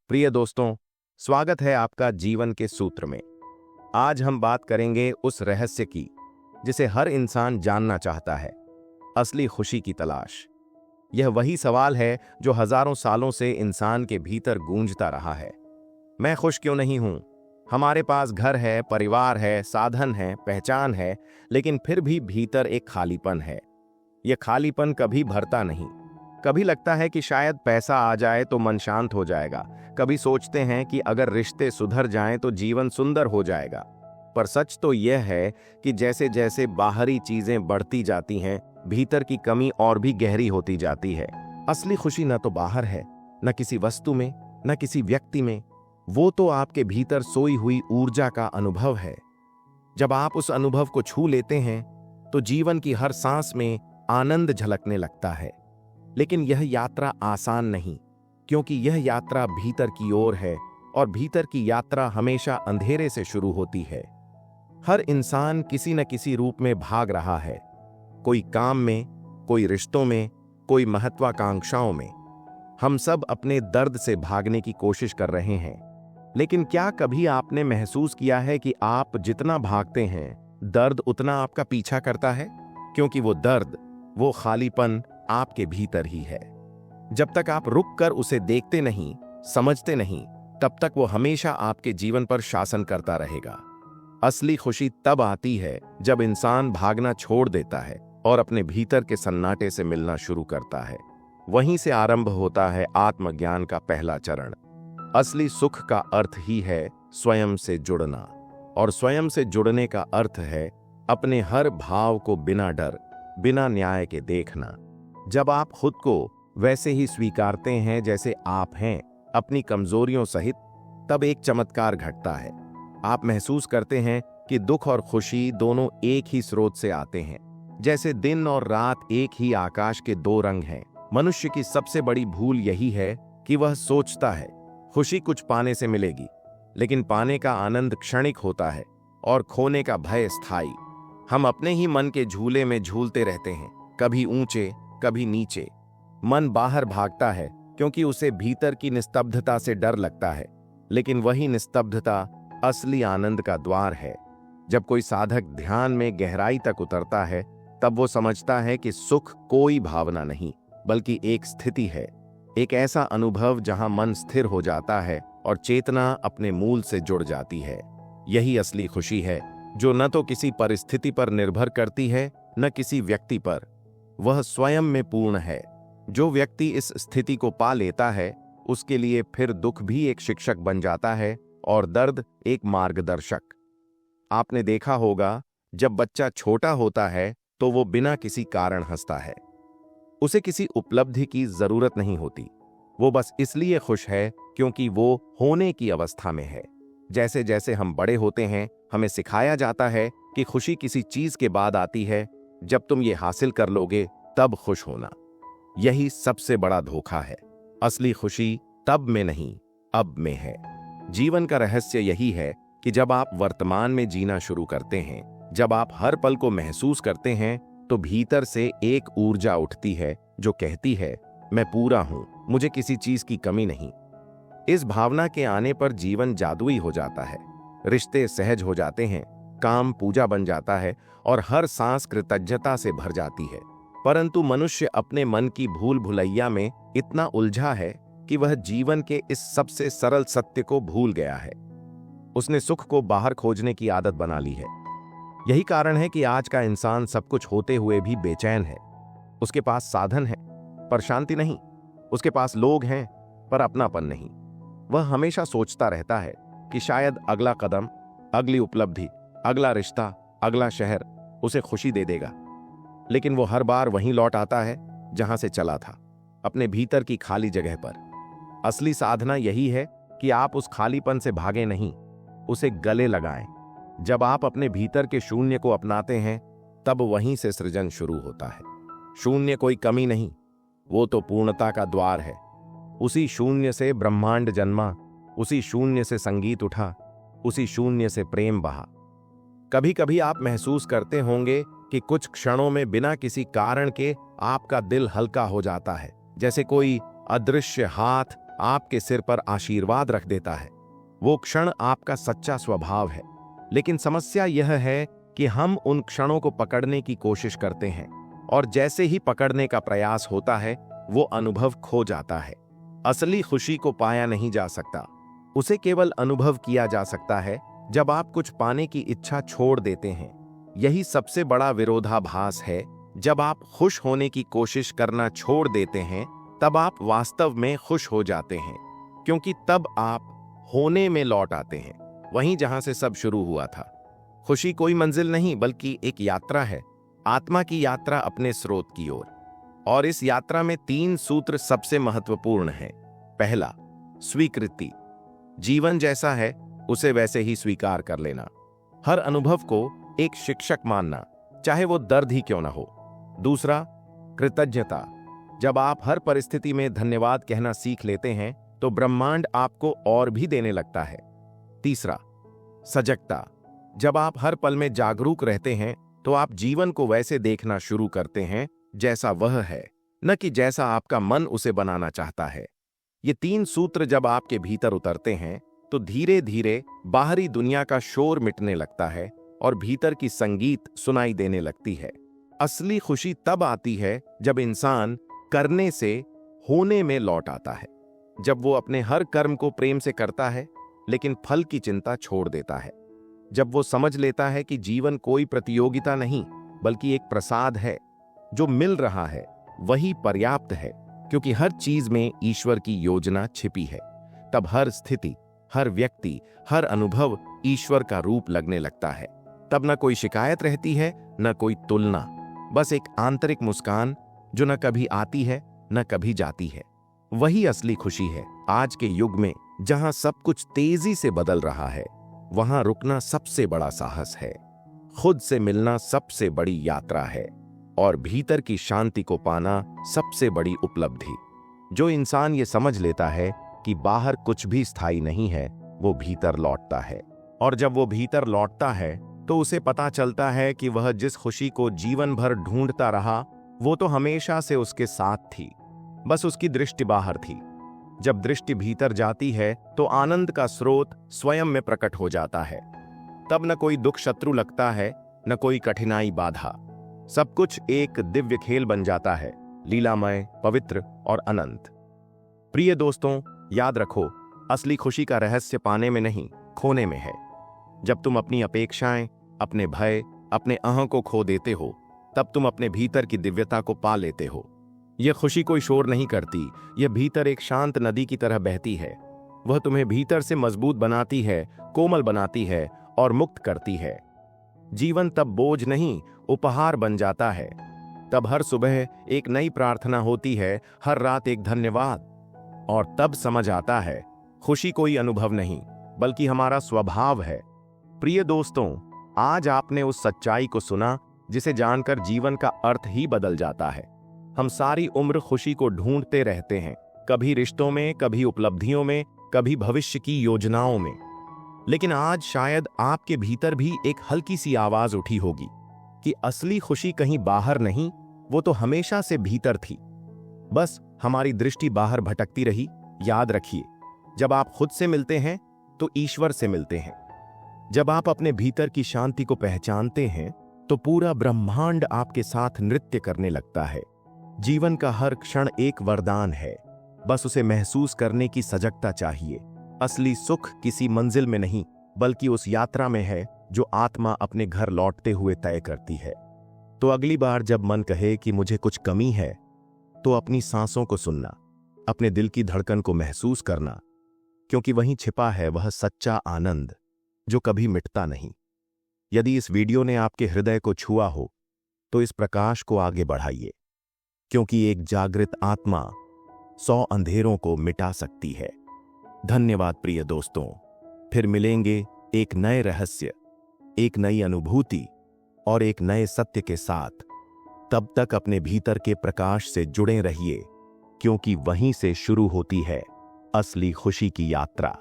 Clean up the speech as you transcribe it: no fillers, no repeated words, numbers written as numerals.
प्रिय दोस्तों, स्वागत है आपका जीवन के सूत्र में। आज हम बात करेंगे उस रहस्य की जिसे हर इंसान जानना चाहता है, असली खुशी की तलाश। यह वही सवाल है जो हजारों सालों से इंसान के भीतर गूंजता रहा है। मैं खुश क्यों नहीं हूं? हमारे पास घर है, परिवार है, साधन है, पहचान है, लेकिन फिर भी भीतर एक खालीपन है। यह खालीपन कभी भरता नहीं। कभी लगता है कि शायद पैसा आ जाए तो मन शांत हो जाएगा। कभी सोचते हैं कि अगर रिश्ते सुधर जाएं तो जीवन सुंदर हो जाएगा। पर सच तो यह है कि जैसे जैसे बाहरी चीजें बढ़ती जाती हैं, भीतर की कमी और भी गहरी होती जाती है। असली खुशी न तो बाहर है, न किसी वस्तु में, न किसी व्यक्ति में। वो तो आपके भीतर सोई हुई ऊर्जा का अनुभव है। जब आप उस अनुभव को छू लेते हैं तो जीवन की हर सांस में आनंद झलकने लगता है। लेकिन यह यात्रा आसान नहीं, क्योंकि यह यात्रा भीतर की ओर है और भीतर की यात्रा हमेशा अंधेरे से शुरू होती है। हर इंसान किसी न किसी रूप में भाग रहा है, कोई काम में, कोई रिश्तों में, कोई महत्वाकांक्षाओं में। हम सब अपने दर्द से भागने की कोशिश कर रहे हैं। लेकिन क्या कभी आपने महसूस किया है कि आप जितना भागते हैं, दर्द उतना आपका पीछा करता है? क्योंकि वो दर्द, वो खालीपन आपके भीतर ही है। जब तक आप रुक कर उसे देखते नहीं, समझते नहीं, तब तक वो हमेशा आपके जीवन पर शासन करता रहेगा। असली खुशी तब आती है जब इंसान भागना छोड़ देता है और अपने भीतर के सन्नाटे से मिलना शुरू करता है। वहीं से आरंभ होता है आत्मज्ञान का पहला चरण। असली सुख का अर्थ ही है स्वयं से जुड़ना, और स्वयं से जुड़ने का अर्थ है अपने हर भाव को बिना डर, बिना न्याय के देखना। जब आप खुद को वैसे ही स्वीकारते हैं जैसे आप हैं, अपनी कमजोरियों सहित, तब एक चमत्कार घटता है। आप महसूस करते हैं कि दुख और खुशी दोनों एक ही स्रोत से आते हैं। जैसे दिन और रात एक ही आकाश के दो रंग हैं। मनुष्य की सबसे बड़ी भूल यही है कि वह सोचता है खुशी कुछ पाने से मिलेगी, लेकिन पाने का आनंद क्षणिक होता है और खोने का भय स्थायी। हम अपने ही मन के झूले में झूलते रहते हैं, कभी ऊंचे, कभी नीचे। मन बाहर भागता है क्योंकि उसे भीतर की निस्तब्धता से डर लगता है, लेकिन वही निस्तब्धता असली आनंद का द्वार है। जब कोई साधक ध्यान में गहराई तक उतरता है, तब वो समझता है कि सुख कोई भावना नहीं, बल्कि एक स्थिति है, एक ऐसा अनुभव जहां मन स्थिर हो जाता है और चेतना अपने मूल से जुड़ जाती है। यही असली खुशी है, जो न तो किसी परिस्थिति पर निर्भर करती है, न किसी व्यक्ति पर। वह स्वयं में पूर्ण है। जो व्यक्ति इस स्थिति को पा लेता है, उसके लिए फिर दुख भी एक शिक्षक बन जाता है और दर्द एक मार्गदर्शक। आपने देखा होगा, जब बच्चा छोटा होता है तो वो बिना किसी कारण हंसता है। उसे किसी उपलब्धि की जरूरत नहीं होती। वो बस इसलिए खुश है क्योंकि वो होने की अवस्था में है। जैसे जैसे हम बड़े होते हैं, हमें सिखाया जाता है कि खुशी किसी चीज के बाद आती है। जब तुम ये हासिल कर लोगे तब खुश होना। यही सबसे बड़ा धोखा है। असली खुशी तब में नहीं, अब में है। जीवन का रहस्य यही है कि जब आप वर्तमान में जीना शुरू करते हैं, जब आप हर पल को महसूस करते हैं, तो भीतर से एक ऊर्जा उठती है जो कहती है, मैं पूरा हूं, मुझे किसी चीज की कमी नहीं। इस भावना के आने पर जीवन जादुई हो जाता है। रिश्ते सहज हो जाते हैं, काम पूजा बन जाता है और हर सांस कृतज्ञता से भर जाती है। परंतु मनुष्य अपने मन की भूल भुलैया में इतना उलझा है कि वह जीवन के इस सबसे सरल सत्य को भूल गया है। उसने सुख को बाहर खोजने की आदत बना ली है। यही कारण है कि आज का इंसान सब कुछ होते हुए भी बेचैन है। उसके पास साधन है पर शांति नहीं, उसके पास लोग हैं पर अपनापन नहीं। वह हमेशा सोचता रहता है कि शायद अगला कदम, अगली उपलब्धि, अगला रिश्ता, अगला शहर उसे खुशी दे देगा। लेकिन वो हर बार वहीं लौट आता है जहां से चला था, अपने भीतर की खाली जगह पर। असली साधना यही है कि आप उस खालीपन से भागे नहीं, उसे गले लगाएं। जब आप अपने भीतर के शून्य को अपनाते हैं, तब वहीं से सृजन शुरू होता है। शून्य कोई कमी नहीं, वो तो पूर्णता का द्वार है। उसी शून्य से ब्रह्मांड जन्मा, उसी शून्य से संगीत उठा, उसी शून्य से प्रेम बहा। कभी कभी आप महसूस करते होंगे कि कुछ क्षणों में बिना किसी कारण के आपका दिल हल्का हो जाता है, जैसे कोई अदृश्य हाथ आपके सिर पर आशीर्वाद रख देता है। वो क्षण आपका सच्चा स्वभाव है। लेकिन समस्या यह है कि हम उन क्षणों को पकड़ने की कोशिश करते हैं और जैसे ही पकड़ने का प्रयास होता है वो अनुभव खो जाता है। असली खुशी को पाया नहीं जा सकता, उसे केवल अनुभव किया जा सकता है जब आप कुछ पाने की इच्छा छोड़ देते हैं। यही सबसे बड़ा विरोधाभास है। जब आप खुश होने की कोशिश करना छोड़ देते हैं तब आप वास्तव में खुश हो जाते हैं, क्योंकि तब आप होने में लौट आते हैं, वहीं जहां से सब शुरू हुआ था। खुशी कोई मंजिल नहीं बल्कि एक यात्रा है, आत्मा की यात्रा अपने स्रोत की ओर। और इस यात्रा में 3 सूत्र सबसे महत्वपूर्ण हैं। पहला, स्वीकृति। जीवन जैसा है उसे वैसे ही स्वीकार कर लेना। हर अनुभव को एक शिक्षक मानना, चाहे वो दर्द ही क्यों ना हो। दूसरा, कृतज्ञता। जब आप हर परिस्थिति में धन्यवाद कहना सीख लेते हैं तो ब्रह्मांड आपको और भी देने लगता है। तीसरा, सजगता। जब आप हर पल में जागरूक रहते हैं तो आप जीवन को वैसे देखना शुरू करते हैं जैसा वह है, न कि जैसा आपका मन उसे बनाना चाहता है। ये 3 सूत्र जब आपके भीतर उतरते हैं तो धीरे धीरे बाहरी दुनिया का शोर मिटने लगता है और भीतर की संगीत सुनाई देने लगती है। असली खुशी तब आती है जब इंसान करने से होने में लौट आता है, जब वो अपने हर कर्म को प्रेम से करता है लेकिन फल की चिंता छोड़ देता है, जब वो समझ लेता है कि जीवन कोई प्रतियोगिता नहीं बल्कि एक प्रसाद है, जो मिल रहा है वही पर्याप्त है, क्योंकि हर चीज में ईश्वर की योजना छिपी है। तब हर स्थिति, हर व्यक्ति, हर अनुभव ईश्वर का रूप लगने लगता है। तब न कोई शिकायत रहती है, न कोई तुलना, बस एक आंतरिक मुस्कान जो न कभी आती है न कभी जाती है। वही असली खुशी है। आज के युग में जहां सब कुछ तेजी से बदल रहा है, वहां रुकना सबसे बड़ा साहस है, खुद से मिलना सबसे बड़ी यात्रा है और भीतर की शांति को पाना सबसे बड़ी उपलब्धि। जो इंसान ये समझ लेता है कि बाहर कुछ भी स्थायी नहीं है, वो भीतर लौटता है। और जब वो भीतर लौटता है तो उसे पता चलता है कि वह जिस खुशी को जीवन भर ढूंढता रहा वो तो हमेशा से उसके साथ थी, बस उसकी दृष्टि बाहर थी। जब दृष्टि भीतर जाती है तो आनंद का स्रोत स्वयं में प्रकट हो जाता है। तब न कोई दुख शत्रु लगता है, न कोई कठिनाई बाधा। सब कुछ एक दिव्य खेल बन जाता है, लीलामय, पवित्र और अनंत। प्रिय दोस्तों, याद रखो, असली खुशी का रहस्य पाने में नहीं, खोने में है। जब तुम अपनी अपेक्षाएं, अपने भय, अपने अहं को खो देते हो, तब तुम अपने भीतर की दिव्यता को पा लेते हो। यह खुशी कोई शोर नहीं करती, यह भीतर एक शांत नदी की तरह बहती है। वह तुम्हें भीतर से मजबूत बनाती है, कोमल बनाती है और मुक्त करती है। जीवन तब बोझ नहीं, उपहार बन जाता है। तब हर सुबह एक नई प्रार्थना होती है, हर रात एक धन्यवाद। और तब समझ आता है, खुशी कोई अनुभव नहीं बल्कि हमारा स्वभाव है। प्रिय दोस्तों, आज आपने उस सच्चाई को सुना जिसे जानकर जीवन का अर्थ ही बदल जाता है। हम सारी उम्र खुशी को ढूंढते रहते हैं, कभी रिश्तों में, कभी उपलब्धियों में, कभी भविष्य की योजनाओं में। लेकिन आज शायद आपके भीतर भी एक हल्की सी आवाज उठी होगी कि असली खुशी कहीं बाहर नहीं, वो तो हमेशा से भीतर थी। बस हमारी दृष्टि बाहर भटकती रही। याद रखिए, जब आप खुद से मिलते हैं तो ईश्वर से मिलते हैं। जब आप अपने भीतर की शांति को पहचानते हैं तो पूरा ब्रह्मांड आपके साथ नृत्य करने लगता है। जीवन का हर क्षण एक वरदान है, बस उसे महसूस करने की सजगता चाहिए। असली सुख किसी मंजिल में नहीं बल्कि उस यात्रा में है जो आत्मा अपने घर लौटते हुए तय करती है। तो अगली बार जब मन कहे कि मुझे कुछ कमी है, तो अपनी सांसों को सुनना, अपने दिल की धड़कन को महसूस करना, क्योंकि वहीं छिपा है वह सच्चा आनंद जो कभी मिटता नहीं। यदि इस वीडियो ने आपके हृदय को छुआ हो तो इस प्रकाश को आगे बढ़ाइए, क्योंकि एक जागृत आत्मा 100 अंधेरों को मिटा सकती है। धन्यवाद प्रिय दोस्तों, फिर मिलेंगे एक नए रहस्य, एक नई अनुभूति और एक नए सत्य के साथ। तब तक अपने भीतर के प्रकाश से जुड़े रहिए, क्योंकि वहीं से शुरू होती है असली खुशी की यात्रा।